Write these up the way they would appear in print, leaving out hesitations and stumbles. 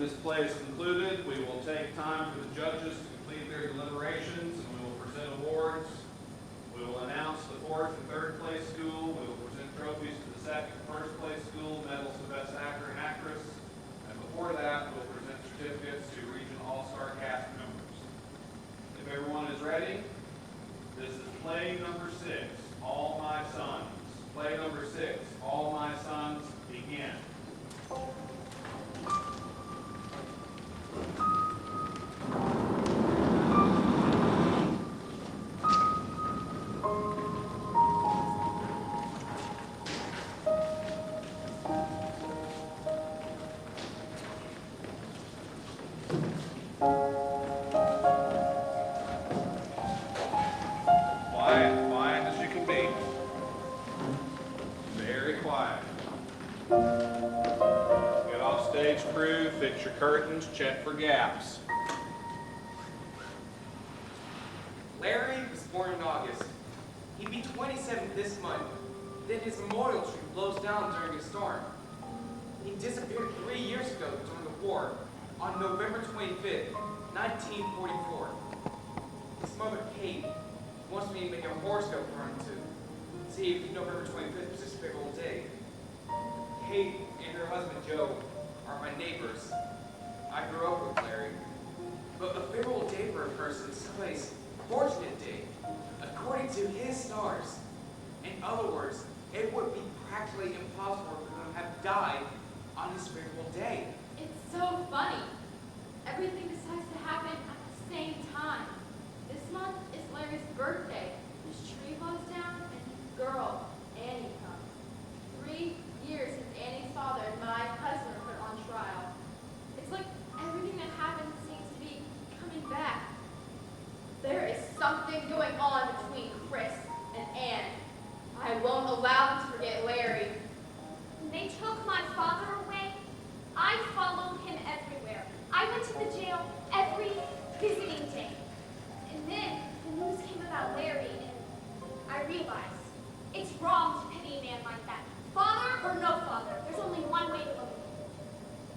this play is concluded, we will take time for the judges to complete their deliberations, and we will present awards. We will announce the 4th and 3rd place school. We will present trophies to the 2nd and 1st place school, medals to best actor and actress. And before that, we'll present certificates to Region All-Star cast members. If everyone is ready, this is play number 6, All My Sons. Play number 6, All My Sons, begin. Quiet as you can be. Very quiet. Get off stage crew, fix your curtains, check for gaps. Larry was born in August. He'd be 27 this month. Then his memorial tree blows down during a storm. He disappeared 3 years ago during the war on November 25th, 1944. His mother, Kate, wants me to make a horoscope for him to see if November 25th was his big old day. Kate and her husband, Joe, are my neighbors. I grew up with Larry. But a favorable day for a person is someplace fortunate day, according to his stars. In other words, it would be practically impossible for him to have died on his favorable day. It's so funny. Everything decides to happen at the same time. This month is Larry's birthday. His tree blows down and his girl, Annie, comes. 3 years since Annie's father and my cousin were put on trial. It's like everything that happened seems to be coming back. There is something going on between Chris and Anne. I won't allow them to forget Larry. When they took my father away, I followed him everywhere. I went to the jail every visiting day. And then the news came about Larry, and I realized it's wrong to pity a man like that. Father or no father, there's only one way to look at it.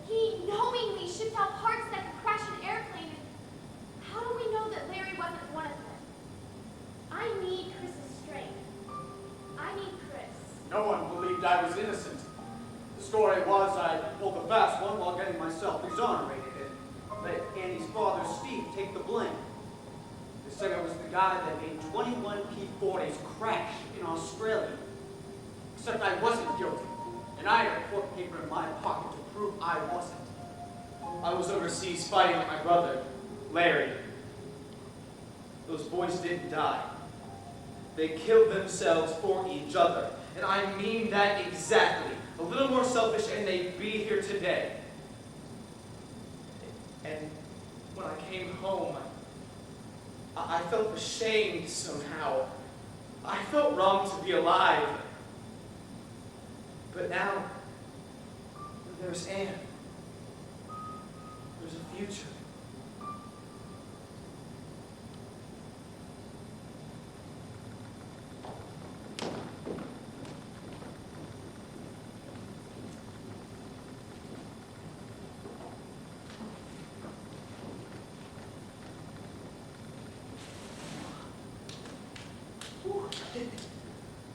He knowingly shipped out parts that could crash an airplane, and how do we know that Larry wasn't one of them? I need Chris's strength. I need Chris. No one believed I was innocent. The story was I pulled a fast one while getting myself exonerated and let Annie's father, Steve, take the blame. They said I was the guy that made 21 P-40s crash in Australia. Except I wasn't guilty, and I had a court paper in my pocket to prove I wasn't. I was overseas fighting with my brother, Larry. Those boys didn't die. They killed themselves for each other. And I mean that exactly. A little more selfish and they'd be here today. And when I came home, I felt ashamed somehow. I felt wrong to be alive. But now, there's Anne. There's a future.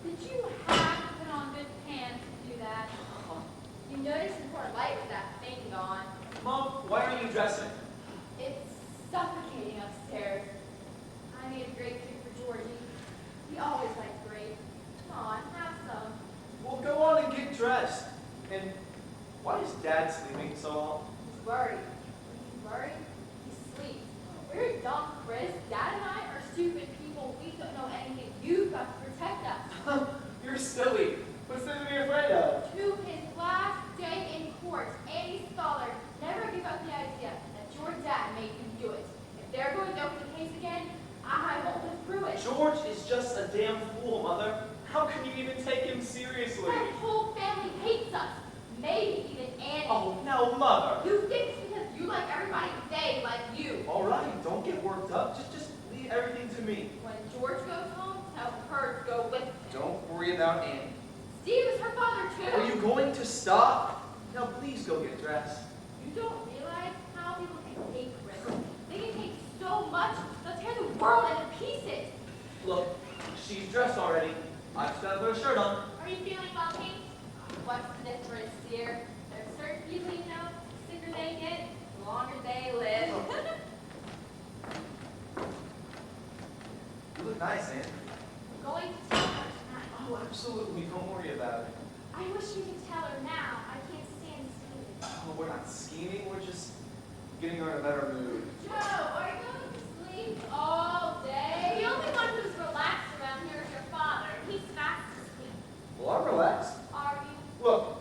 Did you have to put on good pants to do that? You noticed the poor light with that thing on. Mom, why aren't you dressing? It's suffocating upstairs. I made a grape cake for Georgie. He always likes grape. Come on, have some. Well, go on and get dressed. And why is Dad sleeping so long? He's worried. When he's worried, he sleeps. We're dumb, Chris. Dad and I are stupid people. We don't know anything. You've got to protect us. You're silly. What's there to be afraid of? To his last day in court, Annie's father never gave up the idea that your dad made him do it. If they're going to open the case again, I won't live through it. George is just a damn fool, Mother. How can you even take him seriously? That whole family hates us. Maybe even Annie. Oh, no, Mother. You think it's because you like everybody, they like you. All right, don't get worked up. Just leave everything to me. When George goes home, tell her to go with him. Don't worry about Annie. Steve is her father, too. Are you going to stop? Now, please go get dressed. You don't realize She's dressed already. I just gotta put a shirt on. Are you feeling well, Kate? What's the difference, dear? There's certain people, you know, the sicker they get, the longer they live. You look nice, Ann. I'm going to tell her tonight. Oh, absolutely. Don't worry about it. I wish you could tell her now. I can't stand scheming. Oh, we're not scheming. We're just getting her in a better mood. Joe, are you going to sleep all day? The only one who's relaxed around here is your father. He's fast asleep. Well, I'm relaxed. Are you? Look.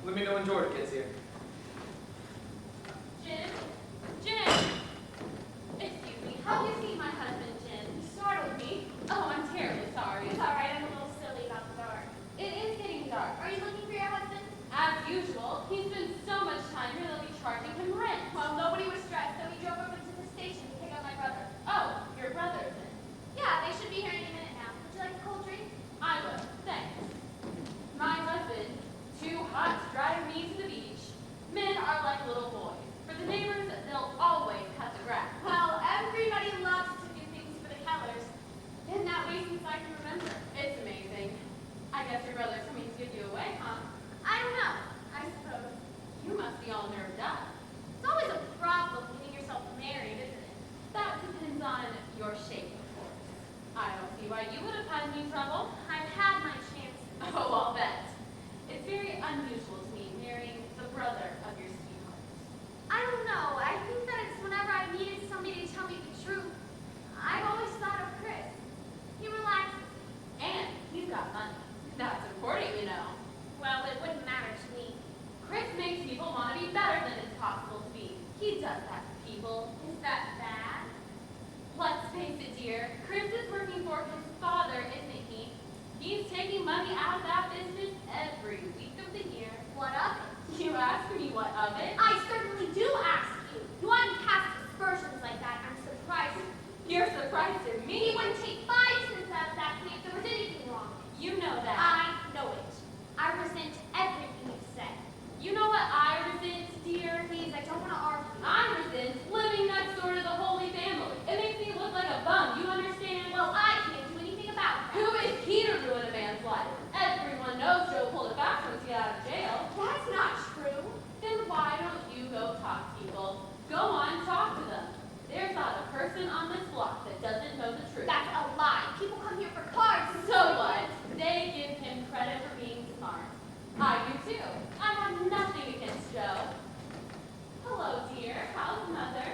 Let me know when George gets here. Jim? Jim! Excuse me, have you seen my husband, Jim? He startled me. Oh, I'm terribly sorry. It's all right. I'm a little silly about the dark. It is getting dark. Are you looking for your husband? As usual, he spends so much time here they'll be charging him rent. Well, nobody was stressed, so we drove over to the station to pick up my brother. Oh, your brother then. Yeah, they should be here any minute now. Would you like a cold drink? I will, thanks. My husband, too hot to drive me to the beach. Men are like little boys. For the neighbors, they'll always cut the grass. Well, everybody loves to do things for the Kellers. Been that way since I can remember. It's amazing. I guess your brother's coming to give you away, huh? I don't know. I suppose. You must be all nerved up. It's always a problem getting yourself married, isn't it? That depends on your shape, of course. I don't see why you would have had any trouble. I've had my chances. Oh, I'll bet. It's very unusual to me marrying the brother of your sweetheart. I don't know. I think that it's whenever I needed somebody to tell me the truth. I've always thought of Chris. He relaxes me. And he's got money. That's important, you know. Well, it wouldn't matter to me. Chris makes people want to be better than it's possible to be. He does that to people. Is that bad? Let's face it, dear. Chris is working for his father, isn't he? He's taking money out of that business every week of the year. What of it? You ask me what of it? I certainly do ask you. You wouldn't cast aspersions like that. I'm surprised. You're surprised at He me. wouldn't take 5 cents out of that thing if there was anything wrong. You know that. I know it. I resent everything you've said. You know what I resent, dear? Please, I don't want to argue. I resent living next door to the Holy Family. It makes me look like a bum, you understand? Well, I can't do anything about that. Who is he to ruin a man's life? Everyone knows Joe pulled a fast one to get out of jail. That's not true. Then why don't you go talk to people? Go on, talk to them. There's not a person on this block that doesn't know the truth. That's a lie. People come here for cards. So what? They give him credit for being smart. I do too. I have nothing against Joe. Hello, dear. How's Mother?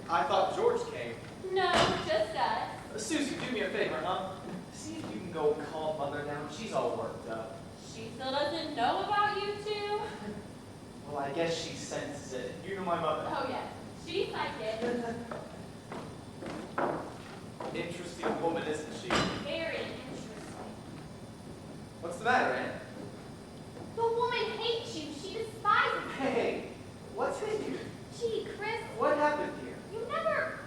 I thought George came. No, just us. Susie, do me a favor, huh? See if you can go calm Mother down. She's all worked up. She still doesn't know about you two? Well, I guess she senses it. You know my mother. Oh, yes. She's psychic. Interesting woman, isn't she? Very interesting. What's the matter, Ann? The woman hates you. She despises you. Hey, what's in you? Gee, Chris, What happened here? you never...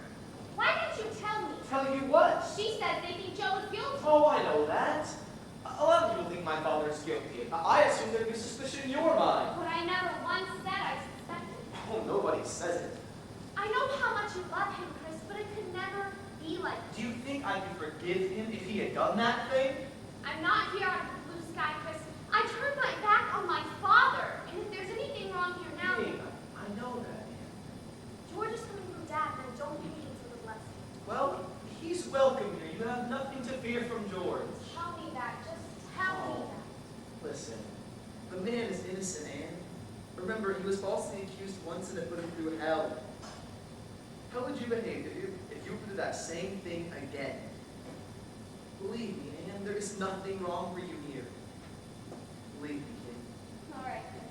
Why didn't you tell me? Tell you what? She says they think Joe is guilty. Oh, I know that. A lot of people think my father's guilty. I assume there'd be suspicion in your mind. But I never once said I suspected. Oh, nobody says it. I know how much you love him, Chris, but it could never be like Do you think I could forgive him if he had done that thing? I'm not here out of the blue sky, Chris. I turned my back on my father. And if there's anything wrong here now, Hey, I know that. George is coming from Dad, and I don't think he can for the blessing. Well, he's welcome here. You have nothing to fear from George. Tell me that. Just tell me Oh. that. Listen, the man is innocent, Anne. Remember, he was falsely accused once and it put him through hell. How would you behave if you were to do that same thing again? Believe me, Anne, there is nothing wrong for you here. Believe me, kid. All right, Chris.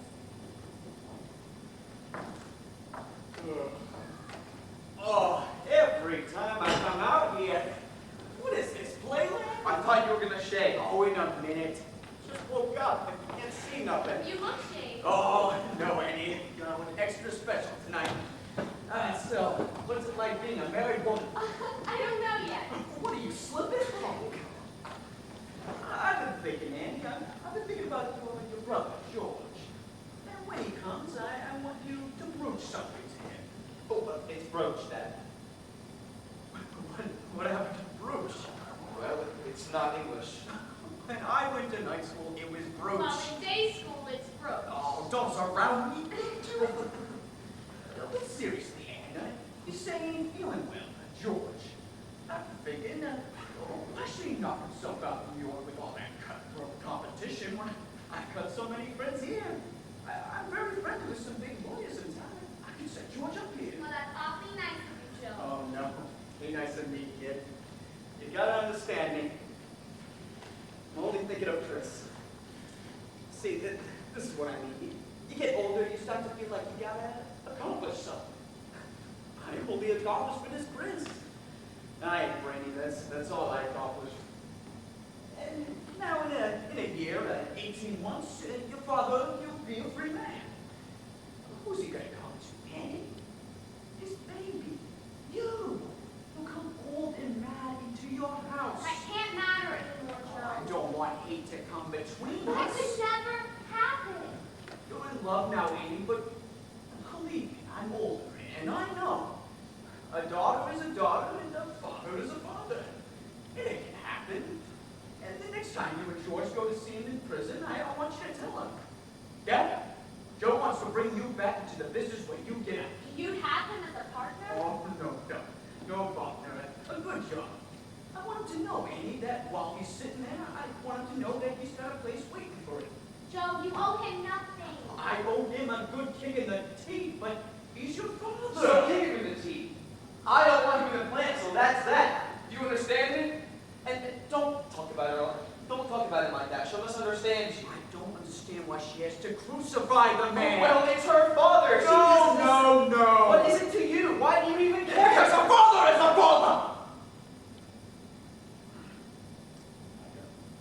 Oh, every time I come out here, what is this, playland? I thought you were gonna shave. Oh, in a minute. Just woke up and can't see nothing. You look shaved. Oh, no, Annie. You're an extra special tonight. So, what's it like being a married woman? I don't know yet. What are you, slipping? Oh, I've been thinking, Annie. I've been thinking about you and your brother, George. And when he comes, I want you to broach something to him. Oh, but it's broached, Dad. What happened to brooch? around me too. No, but seriously, Anna, you say you ain't feeling well, George. I'm thinking, why should he knock himself out in New York with all that cutthroat competition when I've got so many friends here? I'm very friendly with some big lawyers in town. I can set George up here. Well, that's awfully nice of you, Joe. Oh, no. Ain't nice of me, kid. You gotta understand me. I'm only thinking of Chris. See, this is what I mean. You get older, you start to feel like you gotta accomplish something. I only accomplishment is Chris. I ain't brainy, that's all I accomplished. And now in a year, 18 months, your father, you'll be a free man. Who's he gonna come to, Annie? His baby. You. He'll come old and mad into your house. That can't matter anymore, I Joe. don't want hate to come between That us. could never happen. You're in love now, Amy, but believe me, I'm older, and I know. A daughter is a daughter, and a father is a father. It can happen. And the next time you and George go to see him in prison, I want you to tell him. Dad, Joe wants to bring you back into the business where you get out. You'd have him as a partner? Oh, no, partner. A good job. I want him to know, Amy, that while he's sitting there, I want him to know that he's got a place waiting for him. Joe, you owe him nothing. I owe him a good kick in the teeth, but he's your father. So kick him in the teeth. I don't want him in the plant, so that's that. Do you understand me? And don't talk about her. Don't talk about it like that. She'll misunderstand you. I don't understand why she has to crucify the man. Well, it's her father. No. What is it to you? Why do you even care? Because a father is a father.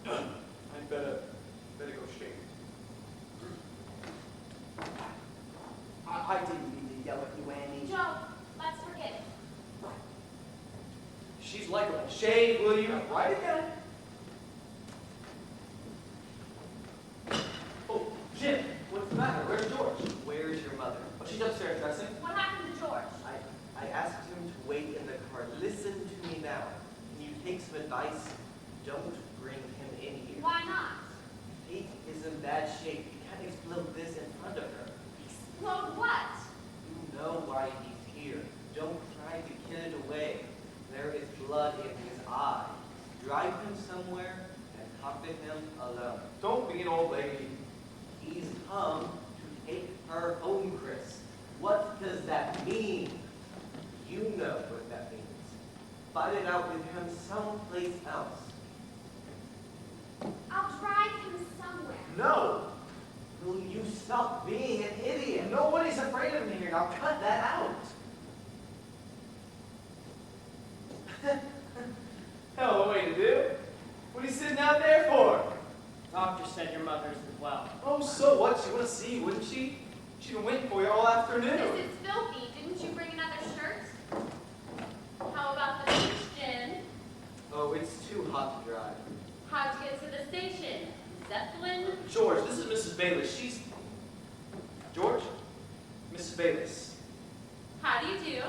I better go shave. I didn't mean to yell at you, Annie. Joe, let's forget it. She's likable. Shave, will you? Right again. Oh, Jim, what's the matter? Where's George? Where's your mother? Oh, she's upstairs dressing. What happened to George? I asked him to wait in the car. Listen to me now. Can you take some advice? Don't bring him in here. Why not? Kate is in bad shape. You can't explode this in front of her. Explode what? You know why he's here. Don't try to kill it away. There is blood in his eye. Drive him somewhere and talk to him alone. Don't be an old lady. He's come to take her home, Chris. What does that mean? You know what that means. Fight it out with him someplace else. I'll drive him somewhere. No! Will you stop being an idiot? Nobody's afraid of me here. Now Cut that out! hell of a way to do. What are you sitting out there for? Doctor said your mother's well. Oh, so what? She would have seen you, wouldn't she? She'd been waiting for you all afternoon. This is filthy. Didn't you bring another shirt? How about the beach, Jen? Oh, it's too hot to drive. How'd you get to the station? Zeppelin? George, this is Mrs. Bayless. She's... George? Mrs. Bayless. How do you do?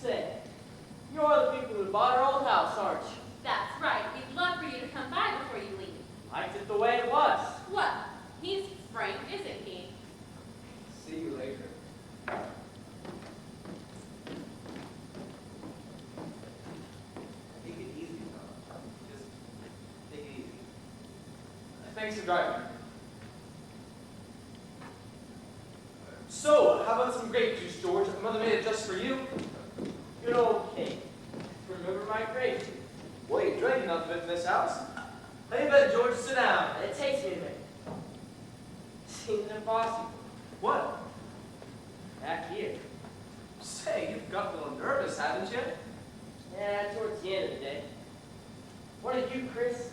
Say, you're the people who bought our old house, aren't you? That's right. We'd love for you to come by before you leave. Liked it the way it was. Well, he's frank, isn't he? See you later. Take it easy, Tom. Just take it easy. Thanks for driving. So, how about some grape juice, George? Mother made it just for you. Good old Kate. Remember my grape juice? Boy, you drank enough of it in this house. How you bet, George? Sit down. It takes me a minute. Seems impossible. What? Back here. Say, you've got a little nervous, haven't you? Yeah, towards the end of the day. What are you, Chris?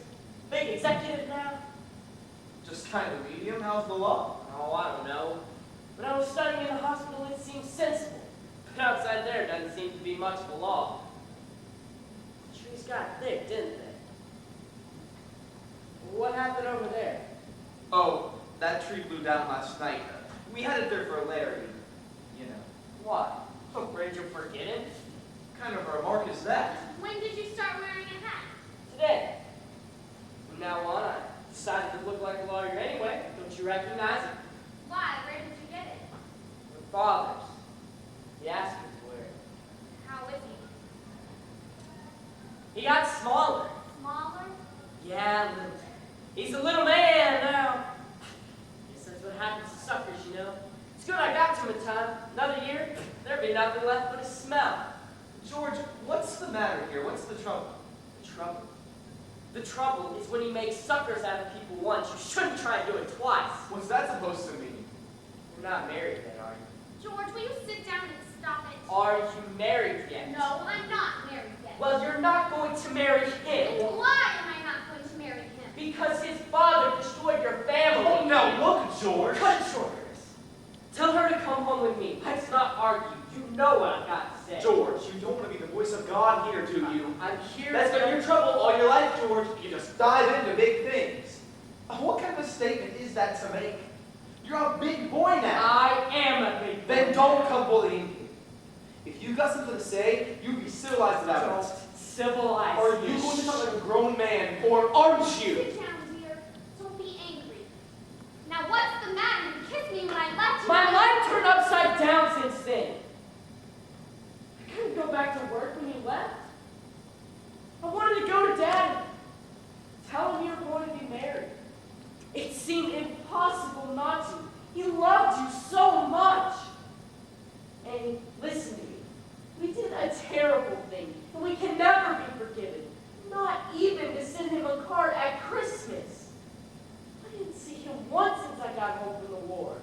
Big executive now? Just kind of medium. How's the law? Oh, I don't know. When I was studying in the hospital, it seemed sensible. But outside there, doesn't seem to be much of a law. The trees got thick, didn't they? What happened over there? Oh, that tree blew down last night. We had it there for Larry. You know. Why? Afraid you'll forget it? What kind of a remark is that? When did you start wearing a hat? Today. From now on, I decided to look like a lawyer anyway. Don't you recognize it? Why? Where did you get it? Your father's. He asked me to wear it. How is he? He got smaller. Smaller? Yeah, little. He's a little man now. Guess that's what happens to suckers, you know. It's good I got to him in time. Another year, there'd be nothing left but a smell. George, what's the matter here? What's the trouble? The trouble? The trouble is when he makes suckers out of people once. You shouldn't try and do it twice. What's that supposed to mean? You're not married yet, are you? George, will you sit down and stop it? Are you married yet? No, I'm not married yet. Well, you're not going to marry And him. why am I not going to marry him? Because his father destroyed your family. Oh, now look, George. Cut it short, Chris. Tell her to come home with me. Let's not argue. You know what I've got to say. George, you don't want to be the voice of God here, do you? I'm here That's to... been your trouble all your life, George. You just dive into big things. What kind of a statement is that to make? You're a big boy now. I am a big boy. Then don't come bullying me. If you got something to say, you be civilized about it. Civilized. Are you going to talk like a grown man, or aren't you? Sit down, dear. Don't be angry. Now, what's the matter? You kissed me when I left you. My life turned upside down since then. I couldn't go back to work when you left. I wanted to go to Dad and tell him you were going to be married. It seemed impossible not to. He loved you so much. And listen to me. We did a terrible thing, and we can never be forgiven. Not even to send him a card at Christmas. I didn't see him once since I got home from the war.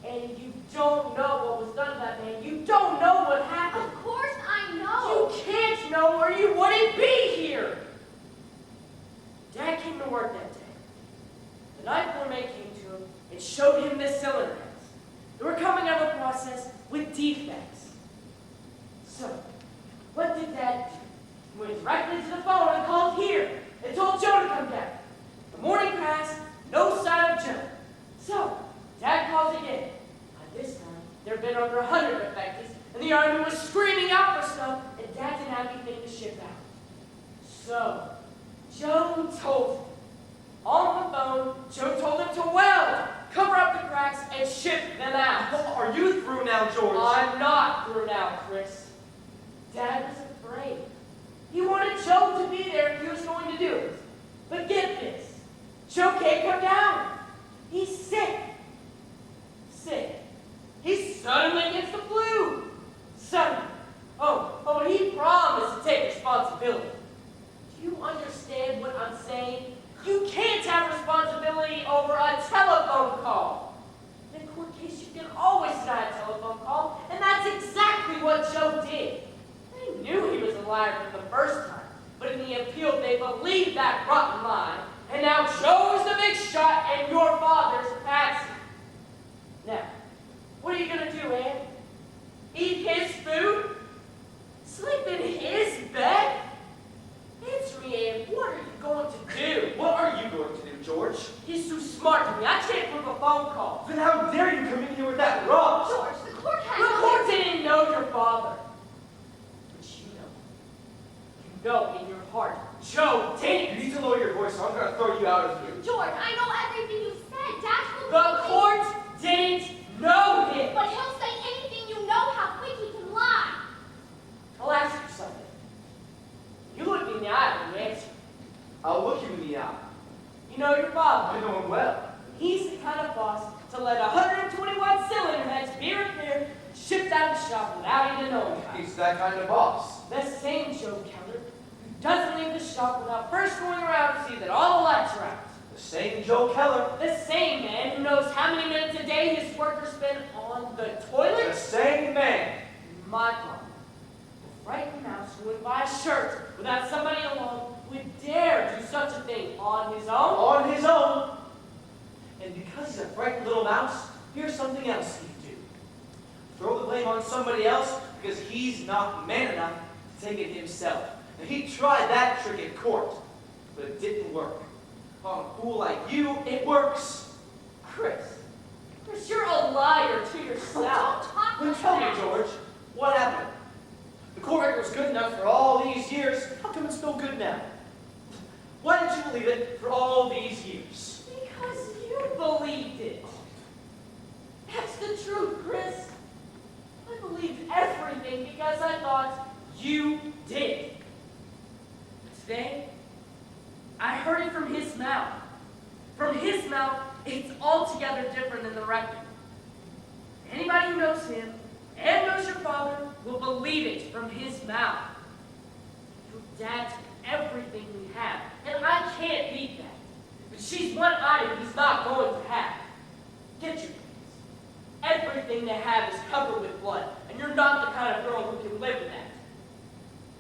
And you don't know what was done to that man. You don't know what happened. Of course I know. You can't know or you wouldn't be here. Dad came to work that day. The night before May came to him and showed him the cylinder heads. They were coming out of the process with defects. So, what did Dad do? He went directly to the phone and called here and told Joe to come down. The morning passed, no sign of Joe. So, Dad calls again. By this time, there had been over 100 defectives, and the army was screaming out for stuff, and Dad didn't have anything to ship out. So, Joe told him. On the phone, Joe told him to weld, cover up the cracks, and ship them out. Are you through now, George? I'm not through now, Chris. Dad was afraid. He wanted Joe to be there if he was going to do it. But get this, Joe can't come down. He's sick. Sick. He's suddenly gets the flu. Suddenly. Oh, and he promised to take responsibility. Do you understand what I'm saying? You can't have responsibility over a telephone call. In a court case, you can always deny a telephone call, and that's exactly what Joe did. They knew he was a liar from the first time, but in the appeal, they believed that rotten lie, and now Joe is the big shot, and your father's patsy. Now, what are you going to do, Ann? Eat his food? Sleep in his bed? Answer me, Ann. What are you going to do? What are you going to do, George? He's too smart to me. I can't prove a phone call. Then how dare you come in here with that rubbish? George, the court has The court didn't know your father. But you know. You know in your heart. Joe You didn't. need to lower your voice, or I'm going to throw you out of here. George, I know everything you said. Dad will The court didn't know him. But he'll say anything. You know how quick he can lie. I'll ask you something. You look me in the eye when you answer. I'll look you in the eye. You know your father. I know him well. He's the kind of boss to let 121 cylinder heads be repaired, shipped out of the shop without even knowing about it. He's that kind of boss. The same Joe Keller who doesn't leave the shop without first going around to see that all the lights are out. The same Joe Keller. The same man who knows how many minutes a day his workers spend on the The toilet. same man. My father, the frightened mouse who would buy a shirt without somebody along, would dare do such a thing on his own. On his own. And because he's a frightened little mouse, here's something else he'd do. Throw the blame on somebody else because he's not man enough to take it himself. And he tried that trick in court, but it didn't work. On a fool like you, it works. Chris, you're a liar to Don't yourself. talk Then like tell me, that. George, what happened? The court record was good enough for all these years. How come it's no good now? Why didn't you believe it for all these years? Because you believed it. you did. Today, I heard it from his mouth. From his mouth, it's altogether different than the record. Anybody who knows him and knows your father will believe it from his mouth. Your dad took everything we have, and I can't beat that. But she's one item he's not going to have. Get your things. Everything they have is covered with blood, and you're not the kind of girl who can live with that.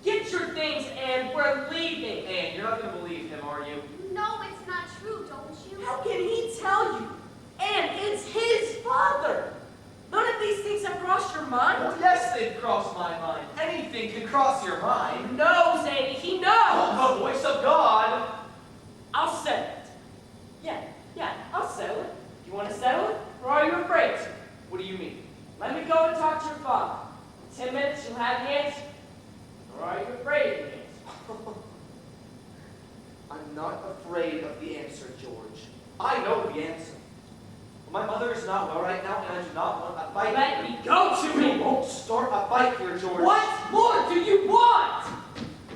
Get your things, and we're leaving. Anne, you're not going to believe him, are you? No, it's not true, don't you? How can he tell you? And it's his father. None of these things have crossed your mind? Well, yes, they've crossed my mind. Anything can cross your mind. He knows, Amy, he knows. Oh, the voice of God. I'll settle it. Yeah, I'll settle it. Do you want to settle it, or are you afraid to? What do you mean? Let me go and talk to your father. In 10 minutes, you'll have the answer. Or are you afraid of the answer? I'm not afraid of the answer, George. I know the answer. My mother is not well right now, and I do not want a fight. Let me go, You Jeri! won't start a fight here, George. What more do you want?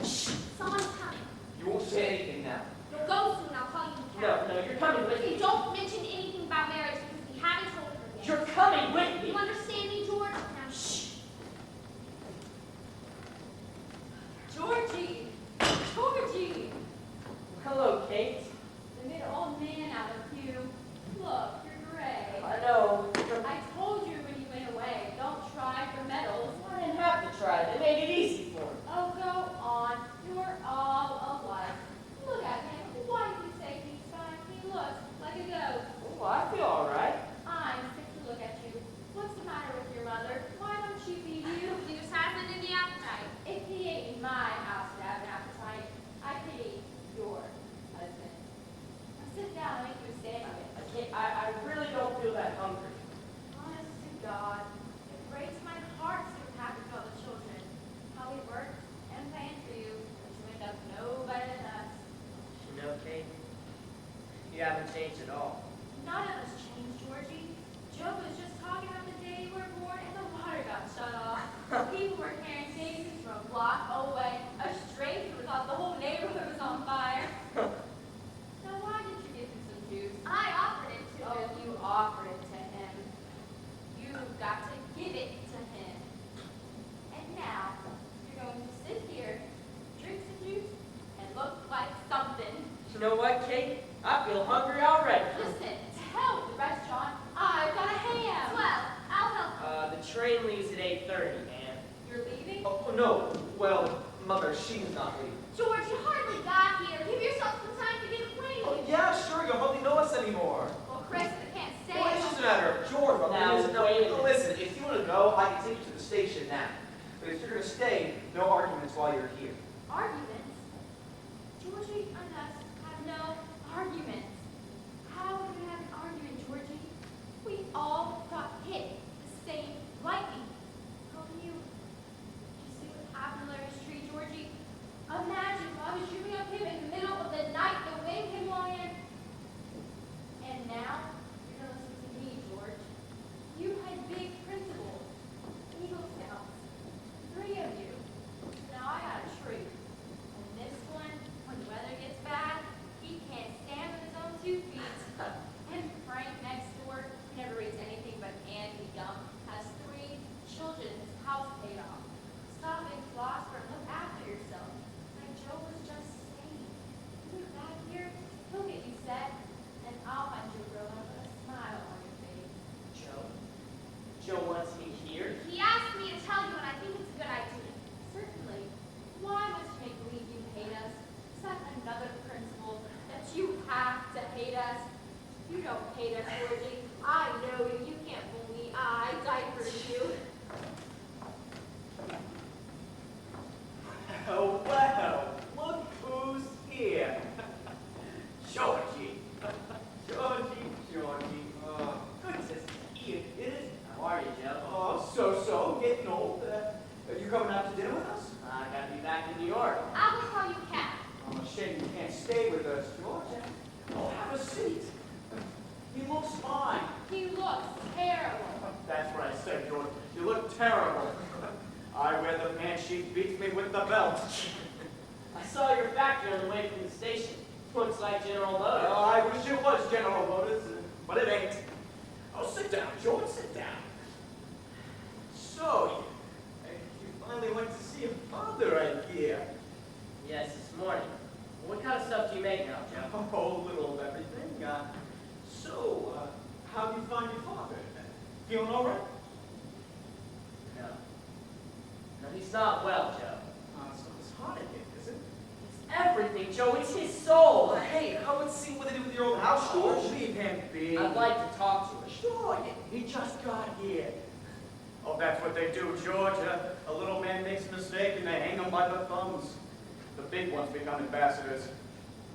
Shh, someone's coming. You won't say anything now. You'll go soon, I'll call you in the cab. No, you're coming with Okay, me. don't mention anything about marriage because we haven't told her yet. You're coming with me. You understand me, George? Now, shh. Georgie! Hello, Kate. They made an old man out of you. Look, you're gray. I know. I told you when you went away, don't try for medals. I didn't have to try. They made it easy for me. Oh, go on. You're all alike. Look at him. Why do you say he's fine? He looks like a ghost. Oh, I feel all right. I'm sick to look at you. What's the matter with your mother? Why don't she feed you? He just hasn't any appetite. If he ate in my house to have an appetite, I pity your husband. Now sit down and make you a sandwich. I really don't feel that hungry. Honest to God, it breaks my heart to see what happened to all the children. How we worked and planned for you, but you end up no better than us. You know, Kate, you haven't changed at all. None of us changed, Georgie. Joe was just talking about the day you were born and the water got shut off. People were carrying babies from a block away. A stranger thought the whole neighborhood was on fire. Now why did you give him some juice? I offered it to Oh, him. you offered it to him. You've got to give it to him. And now, you're going to sit here, drink some juice, and look like something. You know what, Kate? I feel hungry already. Listen, to hell with the restaurant. I've got a ham. Well, I'll help. The train leaves at 8:30, man. You're leaving? Oh, no. Well, Mother, she's not leaving. George, you hardly got here. Give yourself some time to get acquainted. Oh, yeah, sure. You hardly know us anymore. Well, Chris, I can't stay. Well, it's just a matter of George. Now, wait a minute. Listen, if you want to go, I can take you to the station now. But if you're going to stay, no arguments while you're here. Arguments? Georgie and us have no arguments. How would we have an argument, Georgie? We all got hit the same lightning. How can you see what happened to Larry's tree, Georgie? Imagine if I was shooting up him in the middle of the night, the wind came blowing in. And now, you're gonna listen to me, George. You had big principles, Eagle Scouts, 3 of you. Now I got a tree. And this one, when the weather gets bad, he can't stand on his own 2 feet. And Frank next door never reads anything but Andy Gum, has 3 children, his house paid off. Stop being philosopher and look after yourself. Like Joe was just saying. You look back here, he'll get you set, and I'll find you a girl with a smile on your face. Joe wants me here. He asked me to tell you, and I think it's a good idea. Certainly. Why must you make believe you hate us? Is that another principle that you have to hate us? You don't hate us, Georgie. I know you. You can't fool me. I diapered you. Oh, well, look who's here. Georgie. Georgie. Oh, good to see you, kid. How are you, Joe? Oh, so, getting old. Are you coming out to dinner with us? I gotta be back in New York. I will call you Cat. I'm ashamed you can't stay with us, George. Oh, have a seat. He looks fine. He looks terrible. That's what I said, George. You look terrible. I wear the pants she beats me with the belt. I saw your factory on the way from the station. Looks like General Motors. Oh, I wish it was General Motors, but it ain't. Oh, sit down, George, sit down. So, you finally went to see your father, I hear. Yes, this morning. What kind of stuff do you make now, Joe? Oh, a little of everything. So, how do you find your father? Feeling all right? No. No, he's not well, Joe. So it's hard to get, is it? It's everything, Joe. It's his soul. Well, hey, how would see what to do with your old house, George? Oh, Leave him be. I'd like to talk to him. Sure, he just got here. Oh, that's what they do, George. A little man makes a mistake and they hang him by the thumbs. The big ones become ambassadors.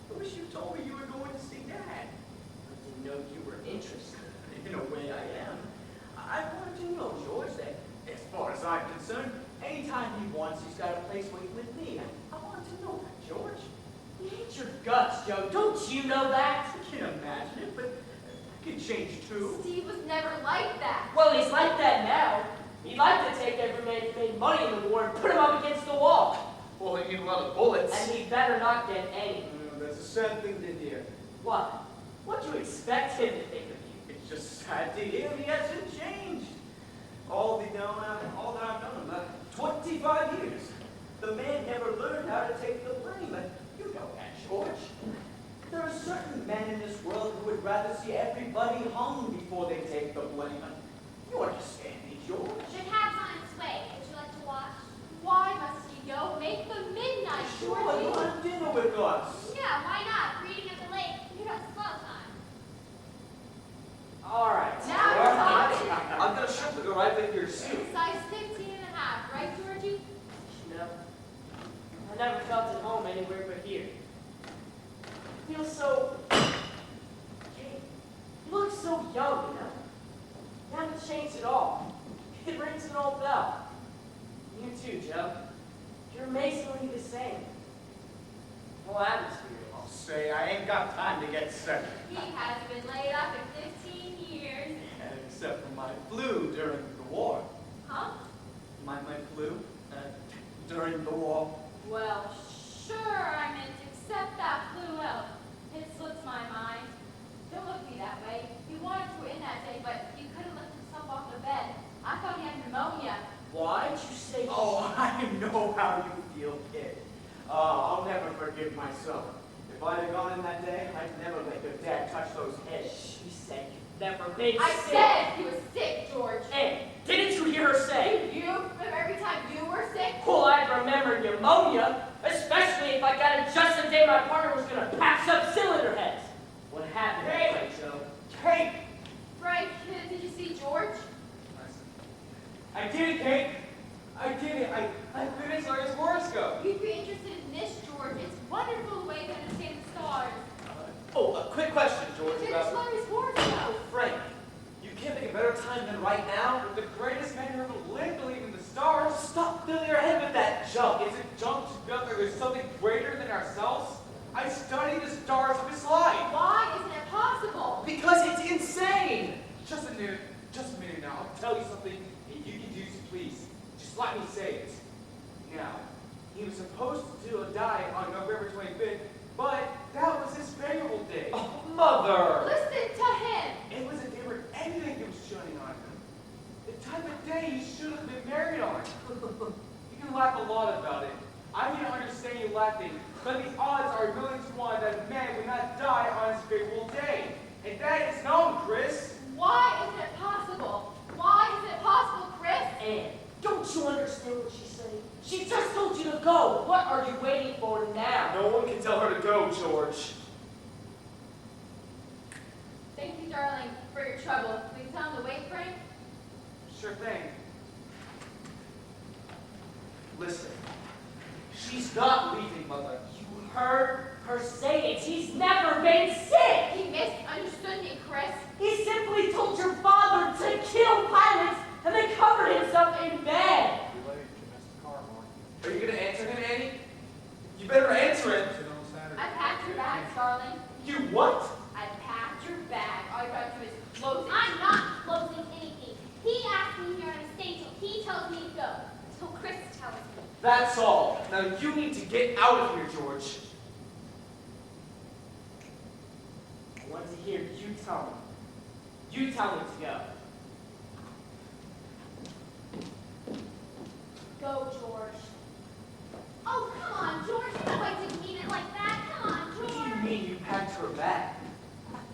I wish you told me you were going to see Dad. I didn't know you were interested. In a way, I am. I wanted to know, George, that as far as I'm concerned, anytime he wants, he's got a place waiting with me. I wanted to know that, George. He hates your guts, Joe. Don't you know that? I can imagine it, but I can change too. Steve was never like that. Well, he's like that now. He'd like to take every man who made money in the war and put him up against the wall. Well, he need a lot of bullets. And he better not get any. That's a sad thing to hear. What? What do you expect him to think of you? It's just sad to hear he hasn't changed. All that I've known him, 25 years. The man never learned how to take the blame, and you know that, George. There are certain men in this world who would rather see everybody hung before they take the blame. You understand me, George? The cab's on its way. Would you like to watch? Why must he go? Make the midnight, Sure, you Georgie. want dinner with us. Yeah, why not? Reading at the lake. You got slow time. All right. Now you're talking. I'm gonna ship the right with your suit. Size 15 and a half, right, Georgie? No. I never felt at home anywhere but here. I feel so... Hey, you look so young, you know? You haven't changed at all. It rings an old bell. You too, Joe. You're amazingly the same. Whole atmosphere. I'll say I ain't got time to get sick. He has been laid up in 15 years. Except for my flu during the war. Huh? My flu during the war. Well, sure, I meant except that flew out. It slips my mind. Don't look at me that way. He wanted to in that day, but he couldn't lift himself off the bed. I thought he had pneumonia. Why'd you say... Oh, I know how you feel, kid. I'll never forgive myself. If I'd have gone in that day, I'd never let your dad touch those heads. She said you've never been I sick. said he was sick, George. And didn't you hear her say? You? Remember every time you were sick? Well, I'd remember pneumonia, especially if I got it just the day my partner was going to patch up cylinder heads. What happened that way, Joe? Kate! Frank, did you see George? I did it, Kate! I did it! I finished Larry's horoscope! You'd be interested in this, George. It's wonderful the way to understand the stars. Oh, a quick question, George, Finish about... Larry's horoscope. Frank, you can't think of a better time than right now? The greatest man who ever lived believed in the stars. Stop filling your head with that junk. Is it junk to feel like there's something greater than ourselves? I study the stars of his life. Why isn't it possible? Because it's insane! Just a minute now. I'll tell you something, and you can do so, please. Just let me say it. Now, he was supposed to die on November 25th, but that was his favorable day. Oh, Mother! Listen to him. It was a day where anything was shining on him. The type of day he should have been married on. You can laugh a lot about it. I can understand you laughing, but the odds are a million to one that a man would not die on his favorable day. And that is known, Chris. Why isn't it possible? Why isn't it possible, Chris? Anne, don't you understand what she's saying? She just told you to go. What are you waiting for now? No one can tell her to go, George. Thank you, darling, for your trouble. Will you tell him to wait, Frank? Sure thing. Listen, she's not leaving, Mother. You heard her say it. He's never been sick. He misunderstood me, Chris. He simply told your father to kill pilots and then covered himself in bed. Are you gonna answer him, Annie? You better answer it. I packed your bags, darling. You what? I packed your bag. All you gotta do is close it. I'm not closing anything. He asked me here on the stage till he tells me to go. Till Chris tells me. That's all. Now you need to get out of here, George. I want to hear you tell me. You tell me to go. Go, George. Oh, come on, George. You know I didn't mean it like that. Come on, What George. do you mean you packed her bag?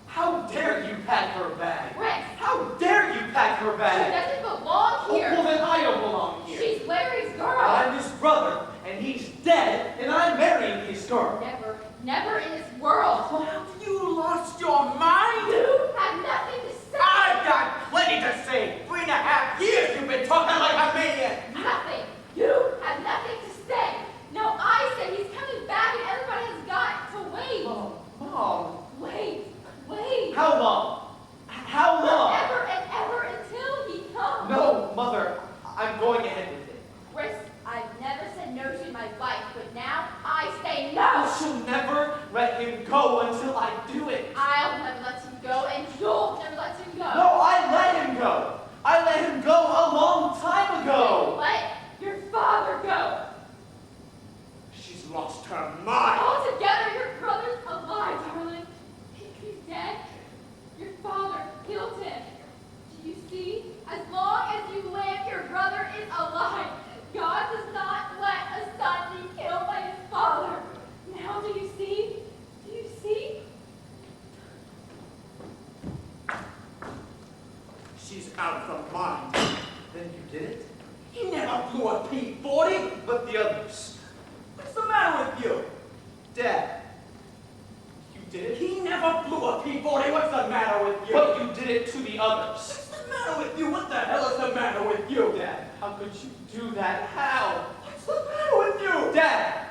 How dare you pack her bag? Rex, How dare you pack her she bag? doesn't belong Oh, here. well, then I don't belong here. She's Larry's girl. I'm his brother, and he's dead, and I'm marrying his girl. Never, never in this world. Well, have you lost your mind? You have nothing to say. I've got plenty to say. 3.5 years you've been talking like a maniac. Nothing. You have nothing to say. No, I say he's coming back and everybody has got to wait. Mom. Wait, wait. How long? How long? Forever and ever until he comes. No, Mother, I'm going ahead with it. Chris, I've never said no to my wife, but now I say no. She'll never let him go until I do it. I'll never let him go, and you'll never let him go. No, I let him go. I let him go a long time ago. Let your father go. She's lost her mind. Altogether, your brother's alive, darling. He's dead. Your father killed him. Do you see? As long as you live, your brother is alive. God does not let a son be killed by his father. Now, do you see? Do you see? She's out of her mind. Then you did it? He never blew a P-40, but the others. What's the matter with you? Dad, you did it? He never blew a P-40. What's the matter with you? But you did it to the others. What's the matter with you? What the hell is the matter with you? Dad, how could you do that? How? What's the matter with you? Dad,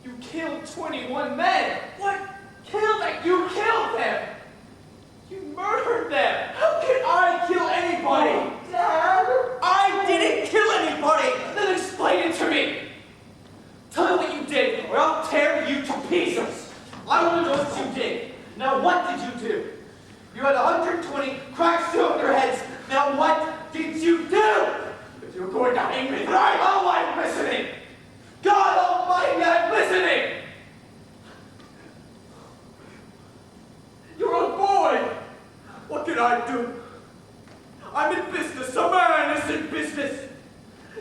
you killed 21 men. What? Killed them. You killed them. You murdered them. How can I kill anybody? Dad. I didn't kill anybody. Then explain it to me. Tell me what you did, or I'll tear you to pieces. I want to know what you did. Now, what did you do? You had 120 cracks through your heads. Now, what did you do? If you're going to hang me, Right? Oh, I'm listening. God Almighty, I'm listening. you're a boy. What can I do? I'm in business. Some man is in business.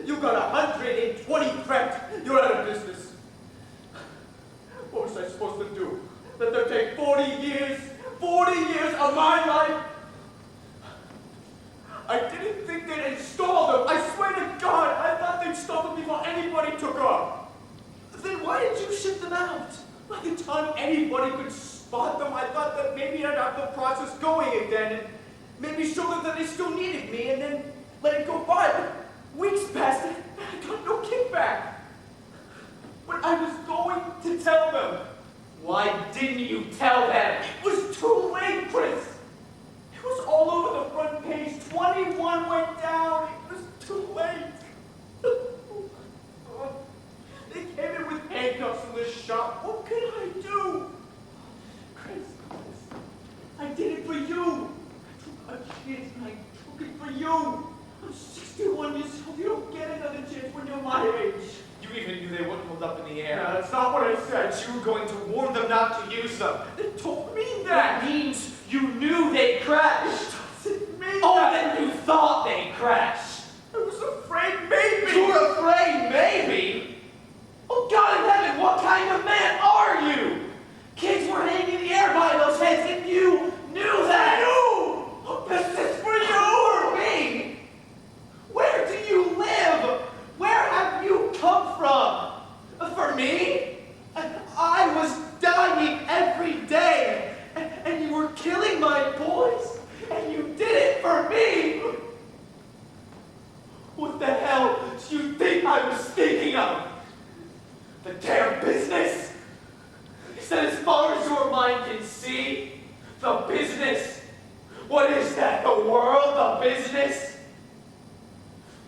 You got 120 prepped. You're out of business. What was I supposed to do? Let them take 40 years? 40 years of my life? I didn't think they'd install them. I swear to God, I thought they'd install them before anybody took off. Then why did you ship them out? By the time anybody could spot them, I thought that maybe I'd have the process going again and maybe show them that they still needed me and then let it go by. But weeks passed and I got no kickback. But I was going to tell them. Why didn't you tell them? It was too late, Chris. It was all over the front page. 21 went down. It was too late. They came in with handcuffs in the shop. What could I do? Chris, I did it for you. I took a chance and I took it for you. I'm 61 years old. You don't get another chance when you're my age. You even knew they wouldn't hold up in the air. Yeah, that's not what I said. You were going to warn them not to use them. It don't mean That that. means you knew they'd crash. Doesn't mean Oh, that. then you thought they'd crash. I was afraid maybe. You were afraid, maybe? Oh, God in heaven, what kind of man are you? Kids were hanging in the air by those heads, and you knew that. You! This is for you! For me? Where do you live? Where have you come from? For me? I was dying every day, and you were killing my boys, and you did it for me. What the hell do you think I was thinking of? The damn business? Is that as far as your mind can see? The business? What is that? The world? The business?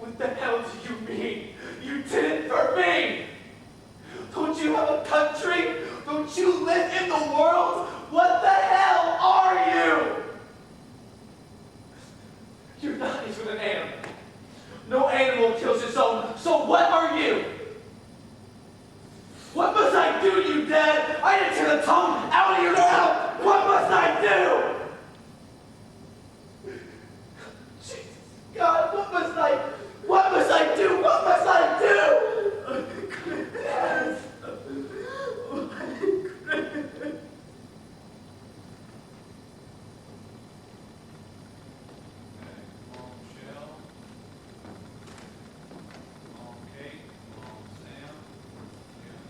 What the hell do you mean? You did it for me! Don't you have a country? Don't you live in the world? What the hell are you? You're not even an animal. No animal animal kills its own, so what are you? What must I do, you dad? I didn't tear the tongue out of your mouth! What must I do? Jesus, God, what must I do? What must I do? Yes. Come on, Michelle. Come on, Kate. Come on, Sam. Yeah.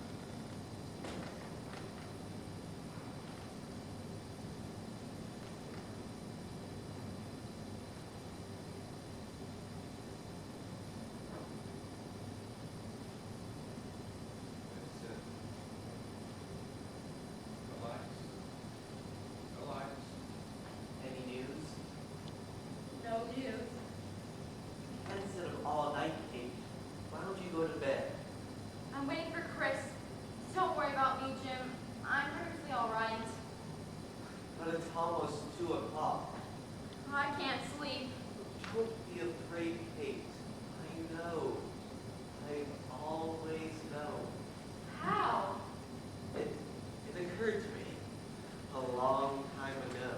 That's it. Relax. Relax. Any news? No news. Instead of all night, Kate, why don't you go to bed? I'm waiting for Chris. Don't worry about me, Jim. I'm perfectly all right. But it's almost 2 o'clock. I can't sleep. Don't be afraid, Kate. I know. I've always known. How? It occurred to me a long time ago.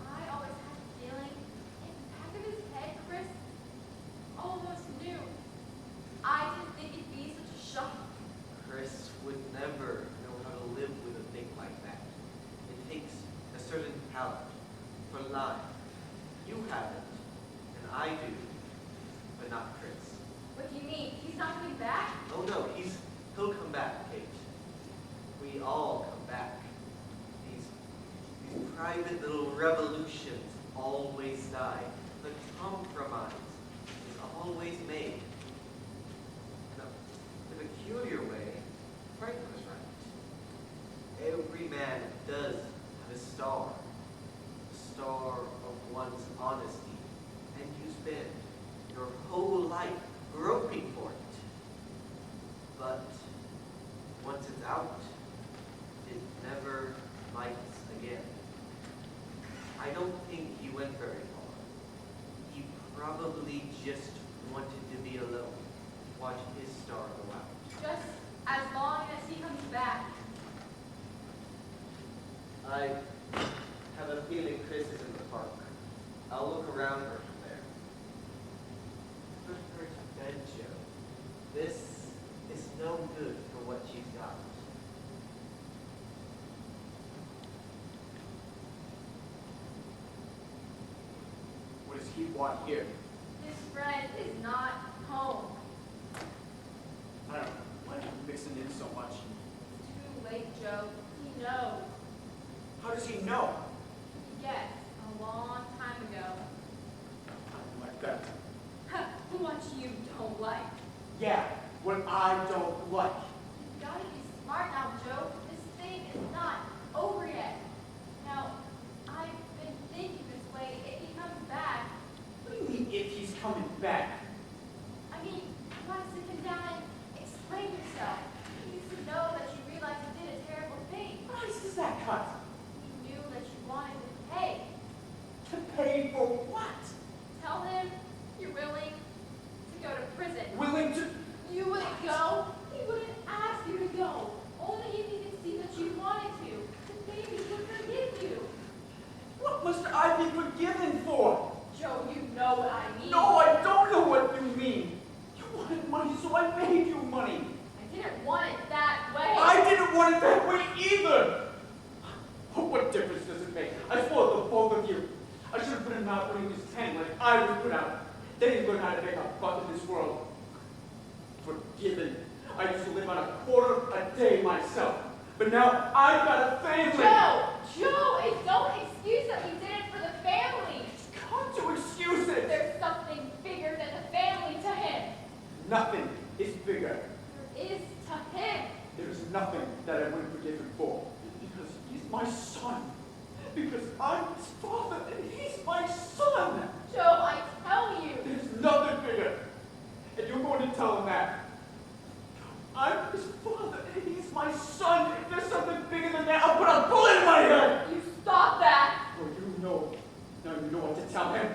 I always had a feeling in the back of his head, Chris almost knew. I didn't think it'd be such a shock. Chris would never know how to live with a thing like that. It takes a certain talent for life. You have it, and I do, but not Chris. What do you mean? He's not coming back? Oh no, he'll come back, Kate. We all come back. These private little revolutions always die. The compromise is always made. No, in a peculiar way, Frank was right. Every man does have a star of one's honesty, and you spend your whole life groping for it. But once it's out, it never lights again. I don't think he went very far. He probably just wanted to be alone, watch his star go out. Just as long as he comes back. I have a feeling Chris is in the park. I'll look around her from there. Put her to bed, Joe. This is no good for what she's got. What does he want here? His friend is not home. I don't know. Why are you mixing in so much? Too late, Joe. He knows. How does he know? Yes, a long time ago. Like that. What you don't like. Yeah, what I don't like. You gotta be smart now, Joe. This thing is not over yet. Now, I've been thinking this way. If he comes back, What do you mean if he's coming back? I mean, you want to sit him down and explain yourself. He needs to know that you realize you did a terrible thing. What ice does that cut? He knew that you wanted to pay. To pay for what? Tell him you're willing to go to prison. Willing to... You wouldn't go. He wouldn't ask you to go. Only if he could see that you wanted to. Then maybe he would forgive you. What must I be forgiven for? Joe, you know what I mean. No, I don't know what you mean. You wanted money, so I made you money. I didn't want it that way. I didn't want it that way either. What difference does it make? I spoiled the both of you. I should have put him out when he was 10, like I was put out. Then he'd learn how to make a buck in this world. Forgiven. I used to live on a quarter a day myself. But now I've got a family. Joe, don't excuse that we did it for the family. Got to excuse it. There's something bigger than the family to him. Nothing is bigger. There is to him. There's nothing that I wouldn't forgive him for. Because he's my son. Because I'm his father and he's my son. Joe, I tell you. There's nothing bigger. And you're going to tell him that. I'm his father and he's my son. If there's something bigger than that, I'll put a bullet in my head. You stop that. Oh, you know. Now you know what to tell him.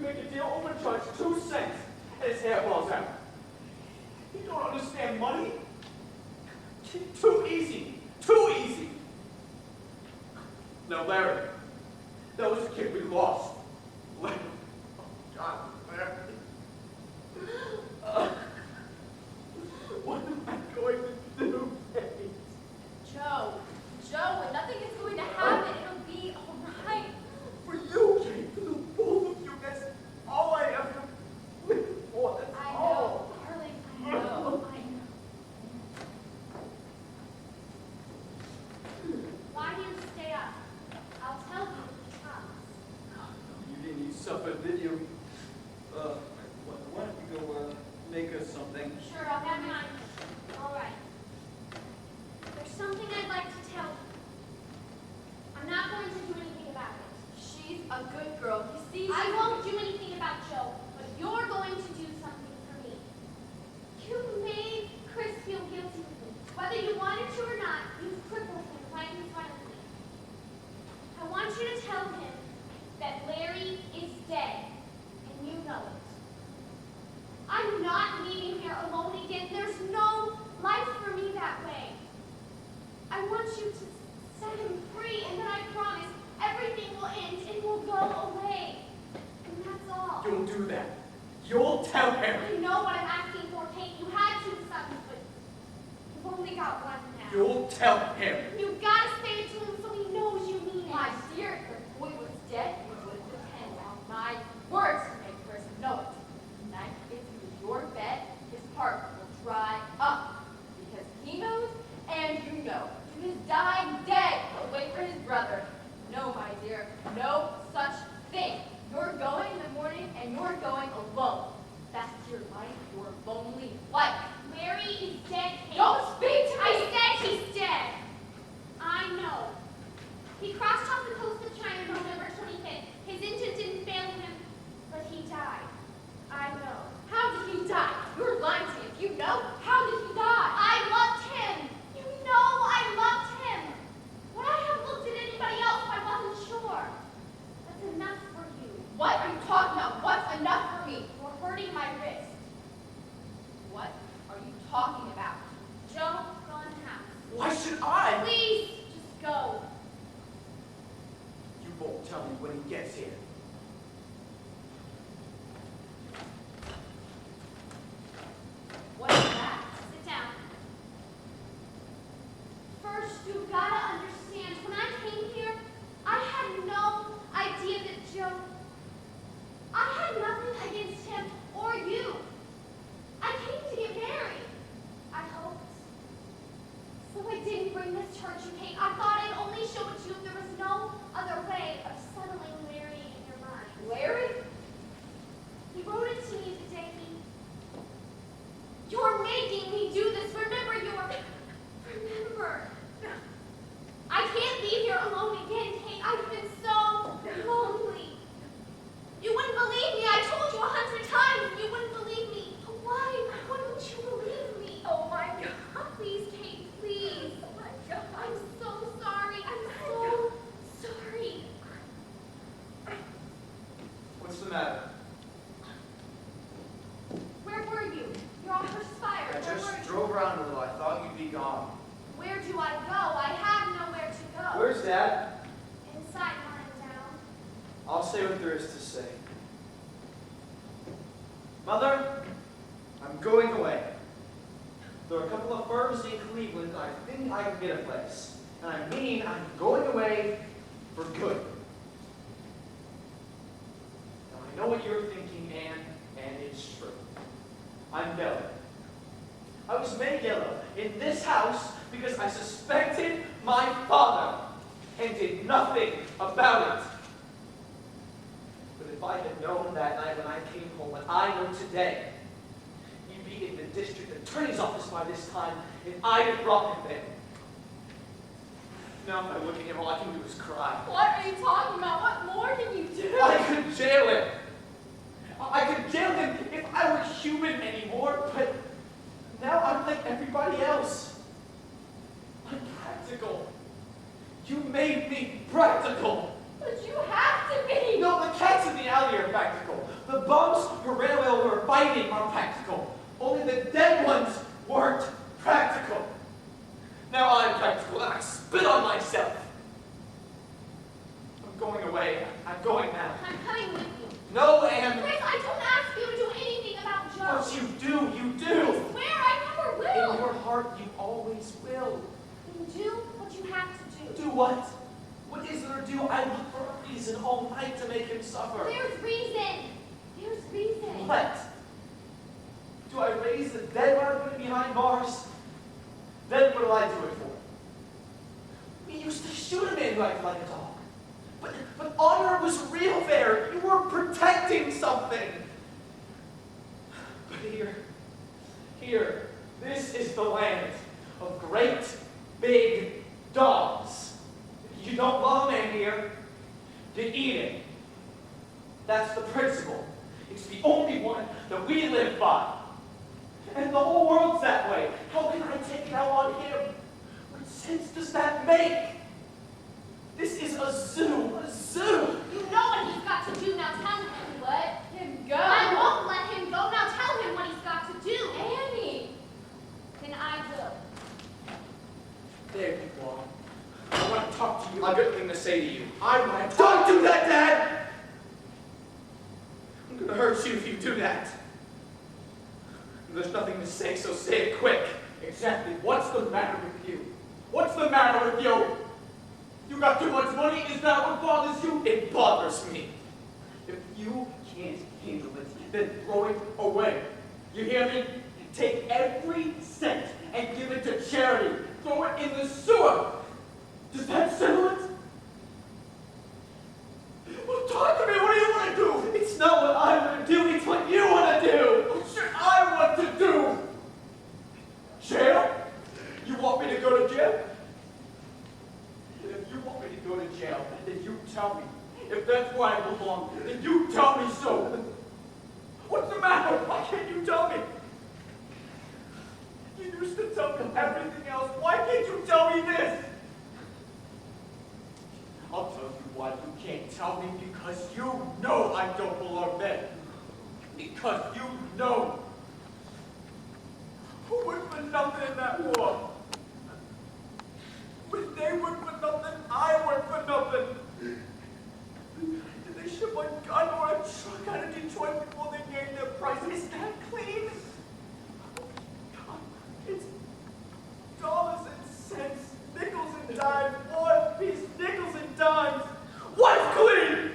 make a deal, overcharge 2 cents, and his hair falls out. You don't understand money? Too easy. Too easy. Now, Larry, that was the kid we lost. Larry. Oh, God, Larry. What am I going to do, Betty? Joe, when nothing is going to happen, it'll be all right. For you, Kate, for the both of you, that's all I ever lived for. That's I all. know, darling, I know. Why do you stay up? I'll tell you if he comes. You didn't eat supper, did you? Why don't you go make us something? Sure, I'll have mine. All right. There's something I'd like to tell you. I'm not going to do anything about it. She's a good girl. You see, I won't do anything about Joe, but you're going to do something for me. You made Chris feel guilty with me. Whether you wanted to or not, you've crippled him right in front of me. I want you to tell him that Larry is dead, and you know it. I'm not leaving here alone again. There's no life for me that way. I want you to set him free, and then I promise everything will end and will go away. And that's all. You'll do that. You'll tell him. I know what I'm asking for, Kate. You had 2 sons, but you've only got 1 now. You'll tell him. You've got to say it to him so he knows you mean it. My dear, if the boy was dead, you would depend on my words to make Chris know it. Tonight, if he was your bet, his heart will dry up. Because he knows, and you know. He is dying dead, away for his brother. No, my dear, no such thing. You're going in the morning, and you're going alone. That's your life, your lonely life. Larry is dead, Kate. Don't speak to me! I said he's dead. I know. He crossed off the coast of China November 25th. His engine didn't fail him, but he died. I know. How did he die? You're lying to me. If you know, how did he die? I loved him. You know I loved him. Would I have looked at anybody else if I wasn't sure? That's enough for you. What are you talking about? What's enough for me? You're hurting my wrist. What are you talking about? Joe, go in the house. Why should I? Please, just go. You won't tell me when he gets here. What is that? Sit down. First, you've got to understand, when I came here, I had no idea that Joe... I had nothing against him or you. I came to get married. I hoped. So I didn't bring this to hurt you, Kate. I thought I'd only show it to you if there was no other way of settling Larry in your mind. Larry? He wrote it to me the day he... You're making me do this. Remember. I can't leave here alone again, Kate. I've been so lonely. You wouldn't believe me. I told you 100 times and you wouldn't believe me. Why wouldn't you believe me? Oh my God. Please, Kate, please. Oh my God. I'm so sorry. I'm so sorry. What's the matter? Where were you? You're all perspired. I Where were just you? drove around a little. I thought you'd be gone. Where do I go? I have nowhere to go. Where's Dad? Inside, lying down. I'll say what there is to say. Mother, I'm going away. There are a couple of firms in Cleveland, and I think I can get a place. And I mean, I'm going away for good. Now, I know what you're thinking, Anne, and it's true. I'm yellow. I was made yellow in this house because I suspected my father and did nothing about it. But if I had known that night when I came home what I know today, he'd be in the district attorney's office by this time, and I'd have brought him there. Now if I look at him, all I can do is cry. What are you talking about? What more can you do? I could jail him. I could jail him if I were human anymore, but now I'm like everybody else. I'm practical. You made me practical. But you have to be. No, the cats in the alley are practical. bums who ran away while we were fighting are practical. Only the dead ones weren't practical. Now I'm practical and I spit on myself. I'm going away. I'm going now. I'm coming with you. No, Anne. Chris, I don't ask you to do anything about Joe. What you do, you I do. swear I never will. In your heart, you always will. Then do what you have to do. Do what? What is there to do? I look for a reason all night to make him suffer. There's reason. There's reason. What? Do I raise the dead when I'm putting behind bars? Then what do I do it for? We used to shoot a man who acted like a dog. But honor was real there. You were protecting something. But here, this is the land of great, big dogs. If you don't love a man here, you eat him. That's the principle. It's the only one that we live by. And the whole world's that way. How can I take it out on him? What sense does that make? This is a zoo. A zoo. You know what he's got to do. Now tell him. Let him go. I won't let him go. Now tell him what he's got to do. Annie. Then I will. There you go. I want to talk to you. I've got a thing to say to you. I want to talk. Don't do that, Dad! I'm going to hurt you if you do that. There's nothing to say, so say it quick. Exactly. What's the matter with you? What's the matter with you? You got too much money? Is that what bothers you? It bothers me. If you can't handle it, then throw it away. You hear me? Take every cent and give it to charity. Throw it in the sewer. Does that settle it? Well, talk to me. What do you want to do? It's not what I want to do, it's what you want to do. What should I want to do? Jail? You want me to go to jail? If you want me to go to jail, then you tell me. If that's where I belong, then you tell me so. What's the matter? Why can't you tell me? You used to tell me everything else. Why can't you tell me this? I'll tell you why you can't tell me, because you know I don't belong there. Because you know. Who worked for nothing in that war? When they worked for nothing, I worked for nothing. Did they ship a gun or a truck out of Detroit before they gave their price? Is that clean? God, it's dollars and cents, nickels and dimes, war piece, nickels and dimes. What's clean?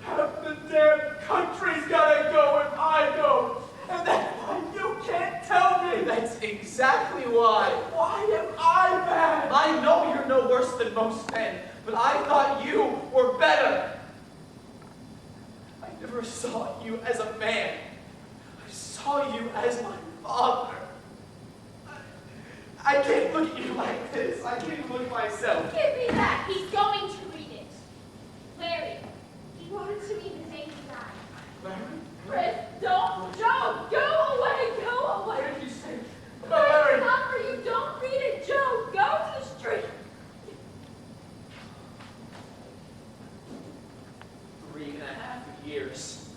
Half the damn country's gotta go if I go. And that's why you can't tell me. That's exactly why. Why am I bad? I know you're no worse than most men, but I thought you were better. I never saw you as a man. I saw you as my father. I can't look at you like this. I can't even look at myself. Give me that. He's going to read it. Larry, he wrote it to me the day he died. Chris, don't. Joe, go away. Go What away. did you say? Chris, Larry. not for you. Don't read it. Joe, go to the street. 3.5 years.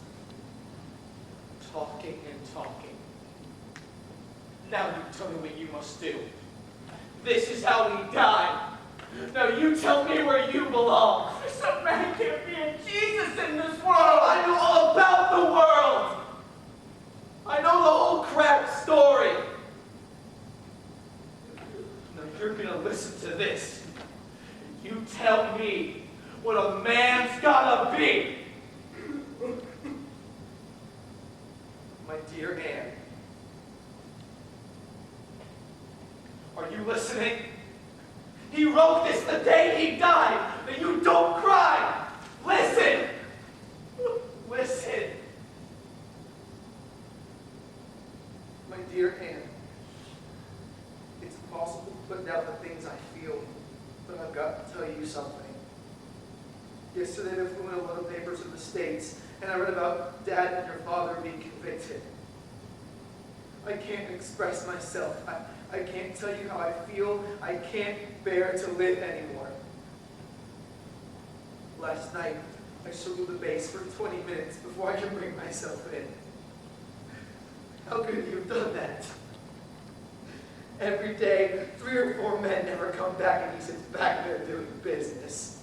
Talking and talking. Now you tell me what you must do. This is how we die. Now you tell me where you belong. Some man can't be a Jesus in this world. I know all about the world. I know the whole crap story. Now you're gonna listen to this. You tell me what a man's gotta be. My dear Anne, are you listening? He wrote this the day he died, that you don't cry. Listen. Listen. My dear Anne, it's impossible to put down the things I feel, but I've got to tell you something. Yesterday there flew in a lot of papers in the States, and I read about Dad and your father being convicted. I can't express myself. I can't tell you how I feel. I can't bear to live anymore. Last night, I struggle the bass for 20 minutes before I can bring myself in. How could you have done that? Every day, 3 or 4 men never come back and he sits back there doing business.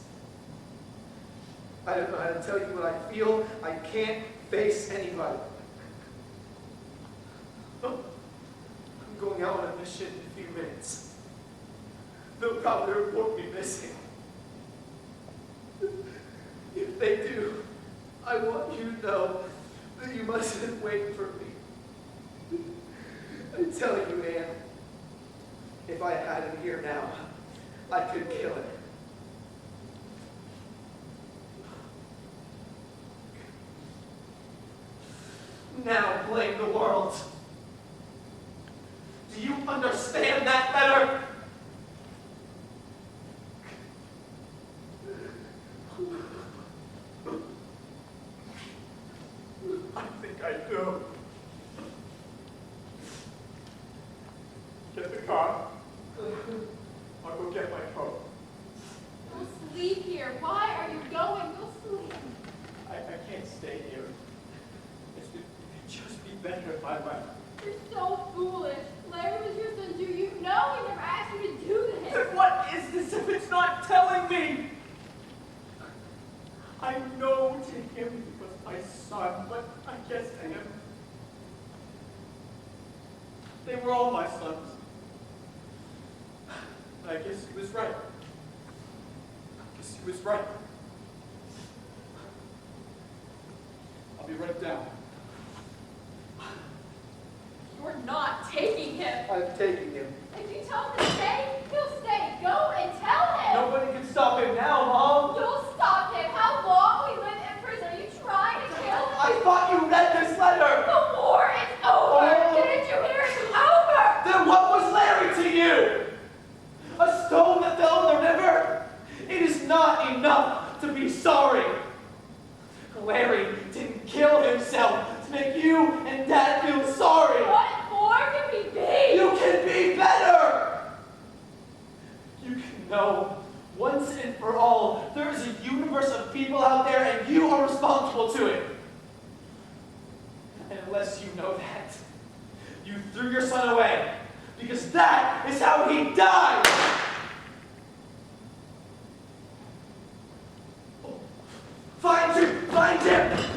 I don't know how to tell you what I feel. I can't face anybody. I'm going out on a mission in a few minutes. They'll probably report me missing. If they do, I want you to know that you mustn't wait for me. I tell you, Anne, if I had him here now, I could kill him. Now blame the world. Do you understand that better? I think I do. Get the car. I'll go get my coat. Go sleep here. Why are you going? Go sleep. I can't stay here. It'd just be better if I left. You're so foolish. Larry was your son too. You know he never asked you to do this. Then what is this if it's not telling me? I know to him he was my son, but I guess to him, they were all my sons. I guess he was right. I guess he was right. I'll be right down. You're not taking him. I'm taking him. If you tell him to stay, he'll stay. Go and tell him. Nobody can stop him now, Mom. You'll stop him. How long we live in prison? Are you trying to kill him? I thought you read this letter. The war is over. Oh. Didn't you hear? It's over. Then what was Larry to you? A stone that fell in the river? It is not enough to be sorry. Larry didn't kill himself to make you and Dad feel sorry. What more can we be? You can be better. You can know once and for all there is a universe of people out there and you are responsible to it. And unless you know that, you threw your son away. Because that is how he died! Find him! Find him!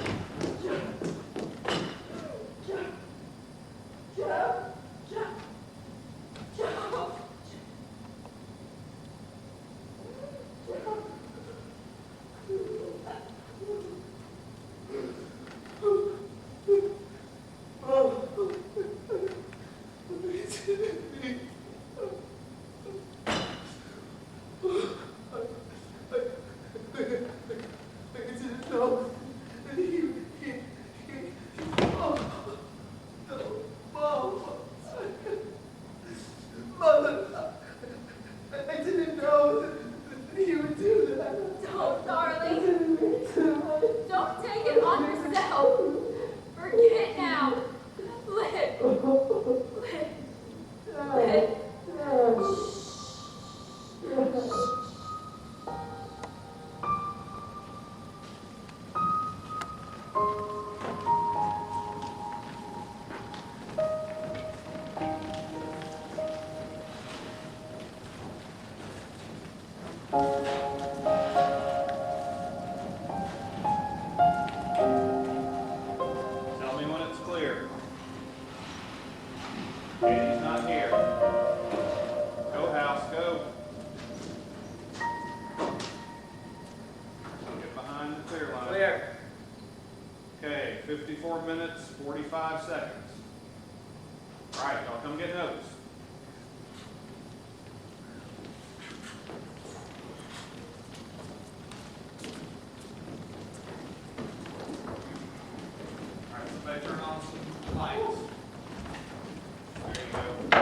Okay, 54 minutes, 45 seconds. All right, y'all come get notes. All right, somebody turn on some lights. There you go.